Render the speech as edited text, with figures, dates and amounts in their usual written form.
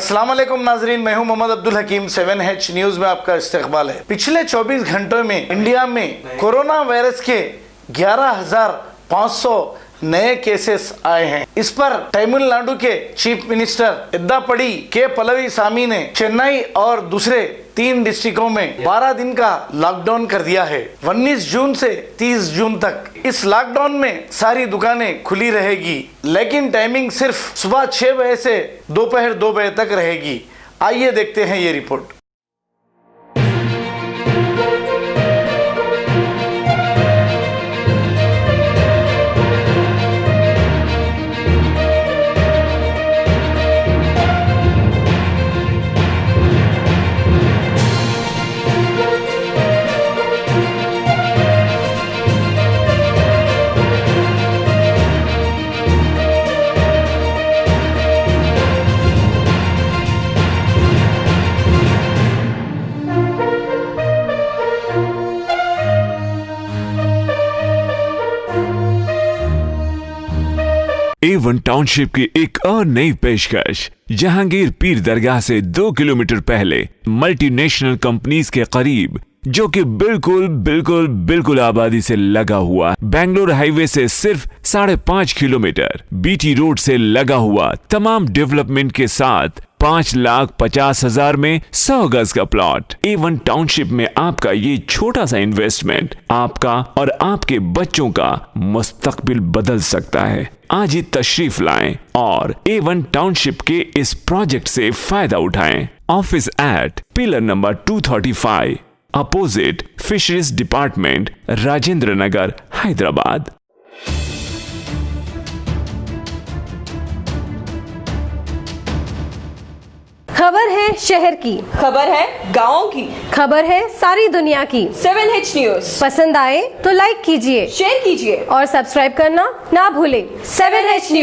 अस्सलाम वालेकुम नाजरीन, मैं हूं मोहम्मद अब्दुल हकीम। 7H न्यूज में आपका इस्तकबाल है। पिछले 24 घंटों में इंडिया में कोरोना वायरस के 11,500 नए केसेस आए हैं। इस पर तमिलनाडु के चीफ मिनिस्टर एद्दापड़ी के पलनीसामी ने चेन्नई और दूसरे 3 डिस्ट्रिक्टों में 12 दिन का लॉकडाउन कर दिया है। 19 जून से 30 जून तक इस लॉकडाउन में सारी दुकानें खुली रहेगी, लेकिन टाइमिंग सिर्फ सुबह 6 बजे से दोपहर 2 बजे तक रहेगी। आइए देखते हैं ये रिपोर्ट। A1 टाउनशिप की एक और नई पेशकश। जहांगीर पीर दरगाह से 2 किलोमीटर पहले मल्टीनेशनल कंपनीज के करीब, जो कि बिल्कुल आबादी से लगा हुआ, बेंगलोर हाईवे से सिर्फ 5.5 किलोमीटर, बीटी रोड से लगा हुआ, तमाम डेवलपमेंट के साथ 5,50,000 में 100 गज का प्लॉट। A1 टाउनशिप में आपका ये छोटा सा इन्वेस्टमेंट आपका और आपके बच्चों का मुस्तकबिल बदल सकता है। आज ही तशरीफ लाएं और A1 टाउनशिप के इस प्रोजेक्ट से फायदा उठाएं। Office at pillar number 235 opposite fisheries department, Rajendra Nagar, Hyderabad. खबर है शहर की, खबर है गाँव की, खबर है सारी दुनिया की। 7H न्यूज पसंद आए तो लाइक कीजिए, शेयर कीजिए और सब्सक्राइब करना ना भूलें। 7H news.